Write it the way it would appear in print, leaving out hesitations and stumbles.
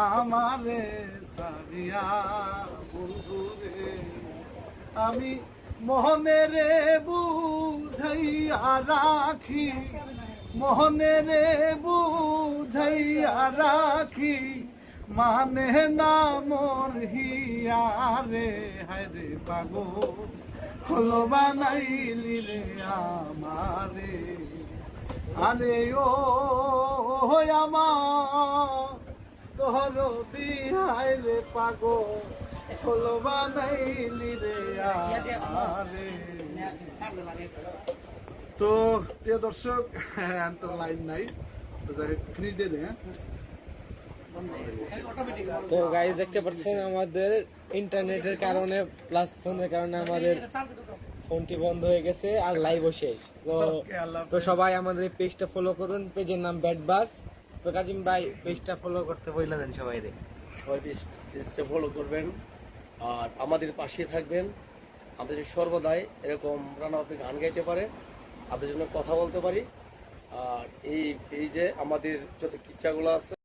আমারে সারিয়া বন্ধু রে আমি মোহনেরে বুঝাইয়া রাখি মোহনেরে বুঝাইয়া রাখি মানে না মোর হিয়ারে হায়রে পাগল হলো বানাইলি রে আমারে আরে ও আমার তোর দিহাই রে পাগল হলো বানাইলি রে আমারে। তো প্রিয় দর্শক তো লাইন নাই তো যাই ফ্রি দিয়ে দে। তো গাইস দেখতে পাচ্ছেন আমাদের ইন্টারনেটের কারণে প্লাস ফোনের কারণে আমাদের ফোনটি বন্ধ হয়ে গেছে আর লাইভও শেষ। তো সবাই আমাদের পেজটা ফলো করুন, পেজের নাম ব্যাড বাস। তো কাজিম ভাই পেজটা ফলো করতে বলে দেন সবাই রে। সবাই পেজটা ফলো করবেন আর আমাদের পাশে থাকবেন। আমাদের সর্বদাই এরকম রানাবাপি গান গাইতে পারে, আপনাদের জন্য কথা বলতে পারি। আর এই পেজে আমাদের যত কিচ্ছাগুলো আছে